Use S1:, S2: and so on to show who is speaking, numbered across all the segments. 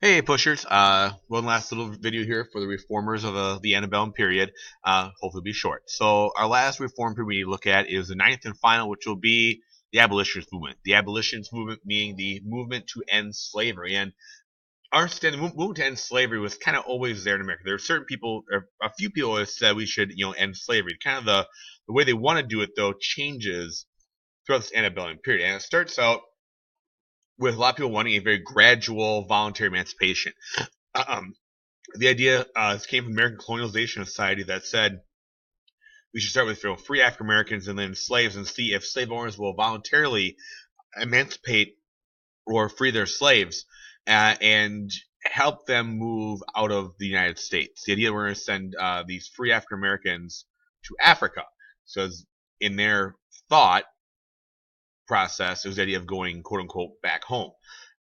S1: Hey pushers, one last little video here for the reformers of the Antebellum period. Hopefully be short. So our last reform period we look at is the ninth and final, which will be the abolitionist movement. The abolitionist movement being the movement to end slavery. And understand the movement to end slavery was kind of always there in America. There are certain people, or a few people have said we should, end slavery. Kind of the way they want to do it though changes throughout this antebellum period. And it starts out with a lot of people wanting a very gradual voluntary emancipation. Um, the idea came from American colonialization society that said we should start with free African Americans and then slaves and see if slave owners will voluntarily emancipate or free their slaves and help them move out of the United States. The idea we're going to send these free African Americans to Africa. So in their thought process, it was the idea of going quote unquote back home.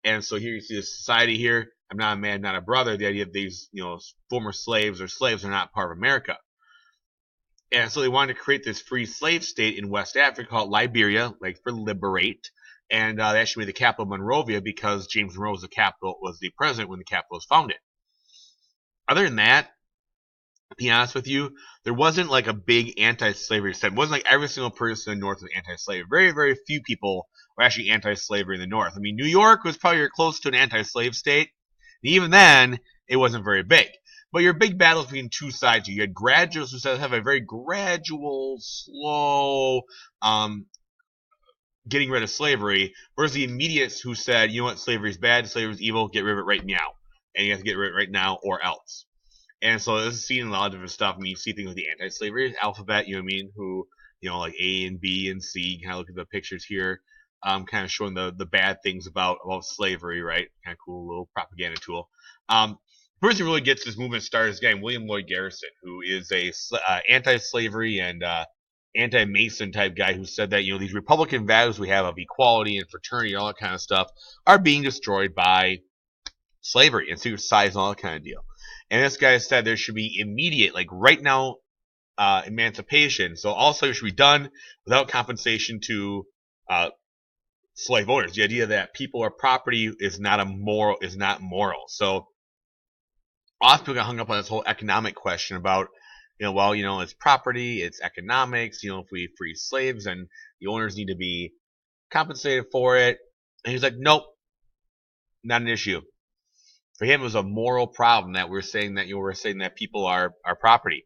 S1: And so here you see this society here. I'm not a man, not a brother. The idea of these, former slaves or slaves are not part of America. And so they wanted to create this free slave state in West Africa called Liberia, like for liberate. And they actually made the capital Monrovia because James Monroe was the president when the capital was founded. Other than that, to be honest with you, there wasn't like a big anti-slavery sentiment. It wasn't like every single person in the North was anti-slavery. Very, very few people were actually anti-slavery in the North. I mean, New York was probably close to an anti-slave state. And even then, it wasn't very big. But your big battles between two sides. You had graduates who have a very gradual, slow, getting rid of slavery, versus the immediates who said, you know what, slavery is bad, slavery is evil, get rid of it right now. And you have to get rid of it right now or else. And so this is seen in a lot of different stuff. I mean, you see things like the anti-slavery alphabet, you know what I mean, who, like A and B and C, you kind of look at the pictures here, kind of showing the bad things about slavery, right? Kind of cool little propaganda tool. The person who really gets this movement started is a guy named William Lloyd Garrison, who is a anti-slavery and anti-Mason type guy who said that, these Republican values we have of equality and fraternity and all that kind of stuff are being destroyed by slavery and secret societies and all that kind of deal. And this guy said there should be immediate, like right now, emancipation. So all slavery should be done without compensation to slave owners. The idea that people are property is not moral. So often people got hung up on this whole economic question about, it's property, it's economics. If we free slaves, and the owners need to be compensated for it. And he's like, nope, not an issue. For him, it was a moral problem that we're saying that people are property.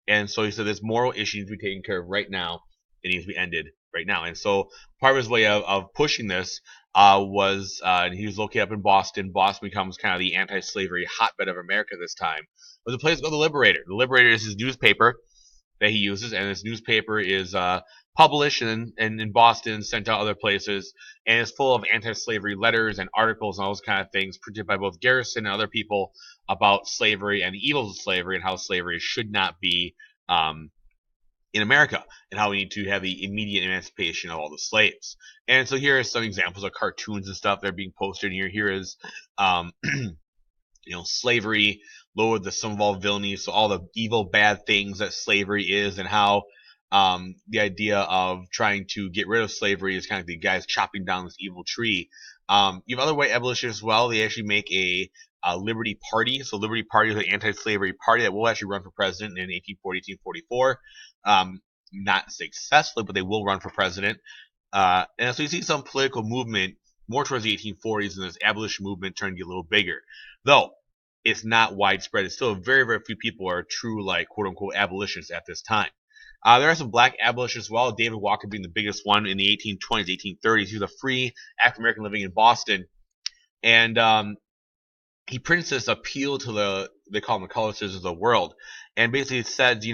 S1: And so he said this moral issue needs to be taken care of right now. It needs to be ended right now. And so part of his way of pushing this was, and he was located up in Boston. Boston becomes kind of the anti-slavery hotbed of America this time. It was a place called The Liberator. The Liberator is his newspaper that he uses, and this newspaper is published and in Boston, sent to other places, and it's full of anti-slavery letters and articles and all those kind of things printed by both Garrison and other people about slavery and the evils of slavery and how slavery should not be in America and how we need to have the immediate emancipation of all the slaves. And so here are some examples of cartoons and stuff that are being posted here. Here is slavery lowered the sum of all villainy, so all the evil, bad things that slavery is, and how the idea of trying to get rid of slavery is kind of the guys chopping down this evil tree. You have other white abolitionists as well. They actually make a Liberty Party. So Liberty Party is an anti-slavery party that will actually run for president in 1840, 1844. Not successfully, but they will run for president. And so you see some political movement more towards the 1840s, and this abolition movement trying to get a little bigger. Though it's not widespread. It's still very, very few people are true, like, quote-unquote, abolitionists at this time. There are some black abolitionists as well, David Walker being the biggest one in the 1820s, 1830s. He was a free African-American living in Boston. And he prints this appeal to they call them the colored citizens of the world. And basically it says,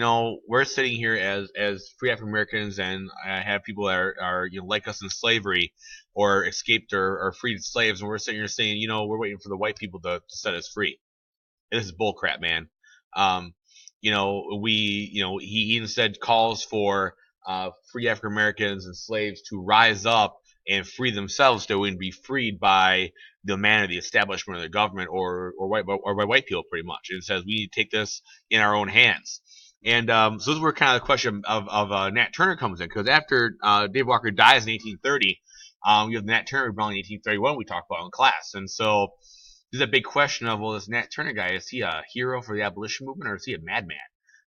S1: we're sitting here as free African-Americans and have people that are like us in slavery or escaped or freed slaves. And we're sitting here saying, we're waiting for the white people to set us free. This is bullcrap, man. He instead calls for free African Americans and slaves to rise up and free themselves so they wouldn't be freed by the man of the establishment or the government or by white people, pretty much. And it says we need to take this in our own hands. And so this is where kind of the question of Nat Turner comes in, because after Dave Walker dies in 1830, you have the Nat Turner rebellion in 1831 we talked about in class. And so there's a big question of, well, this Nat Turner guy, is he a hero for the abolition movement or is he a madman?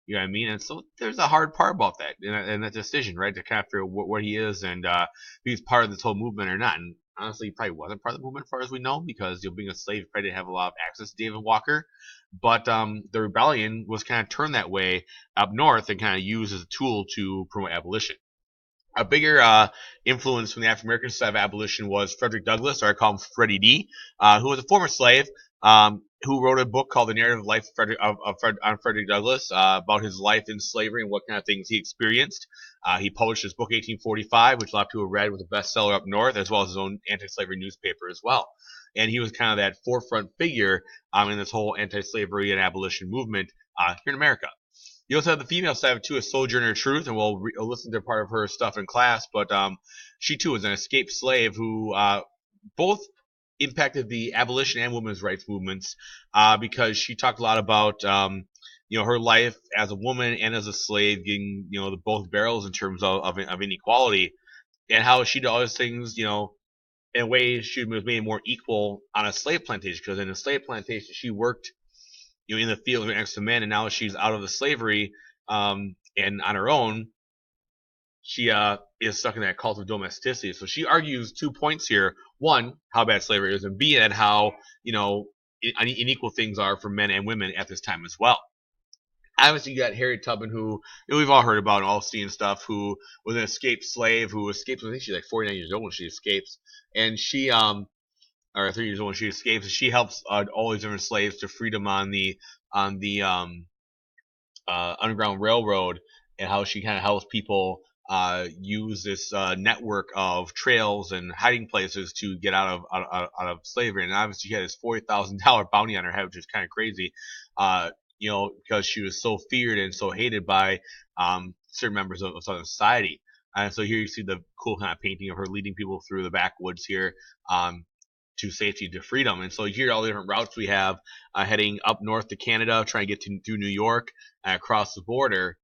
S1: You know what I mean? And so there's a hard part about that and that decision, right? To kind of figure out what he is and if he's part of this whole movement or not. And honestly, he probably wasn't part of the movement as far as we know because being a slave, he probably didn't have a lot of access to David Walker. But the rebellion was kind of turned that way up north and kind of used as a tool to promote abolition. A bigger influence from the African American side of abolition was Frederick Douglass, or I call him Freddie D, who was a former slave, who wrote a book called The Narrative Life on Frederick Douglass about his life in slavery and what kind of things he experienced. He published his book 1845, which a lot of people read, was a bestseller up north, as well as his own anti-slavery newspaper as well. And he was kind of that forefront figure in this whole anti-slavery and abolition movement here in America. You also have the female side of it too, a Sojourner Truth, and we'll listen to part of her stuff in class. But she too was an escaped slave who both impacted the abolition and women's rights movements because she talked a lot about her life as a woman and as a slave, getting the both barrels in terms of inequality, and how she did all those things in a way she was made more equal on a slave plantation, because in a slave plantation she worked in the field next to men, and now she's out of the slavery and on her own, she is stuck in that cult of domesticity. So she argues 2 points here: one, how bad slavery is, and B, and how unequal things are for men and women at this time as well. Obviously, you got Harriet Tubman, who we've all heard about and all seen stuff, who was an escaped slave who escapes. I think she's like 49 years old when she escapes, and she or 3 years old when she escapes. And she helps all these different slaves to freedom on the Underground Railroad, and how she kind of helps people use this network of trails and hiding places to get out of slavery. And obviously, she had this $40,000 bounty on her head, which is kind of crazy, because she was so feared and so hated by certain members of Southern society. And so here you see the cool kind of painting of her leading people through the backwoods here to safety, to freedom. And so here are all the different routes we have heading up north to Canada, trying to get through New York and across the border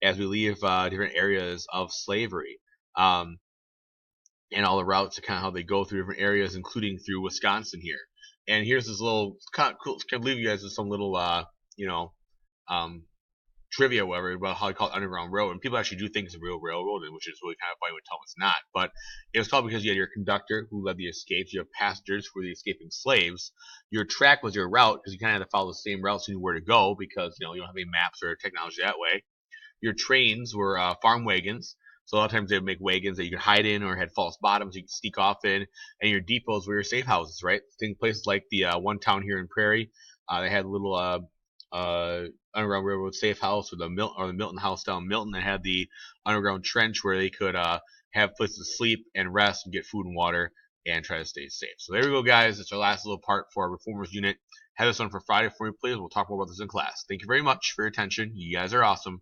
S1: as we leave different areas of slavery. And all the routes to kind of how they go through different areas, including through Wisconsin here. And here's this little kind of cool. Can leave you guys with some little trivia, whatever, about how they call it Underground Railroad. And people actually do think it's a real railroad, which is really kind of funny when tell them it's not. But it was called because you had your conductor who led the escapes, you have passengers who were the escaping slaves. Your track was your route because you kind of had to follow the same route so you knew where to go, because you don't have any maps or technology that way. Your trains were farm wagons. So a lot of times they would make wagons that you could hide in or had false bottoms you could sneak off in. And your depots were your safe houses, right? Think places like the one town here in Prairie. They had a little Underground Railroad safe house, or the Milton House down in Milton. They had the underground trench where they could have places to sleep and rest and get food and water and try to stay safe. So there we go, guys. That's our last little part for our Reformers unit. Have this on for Friday for me, please. We'll talk more about this in class. Thank you very much for your attention. You guys are awesome.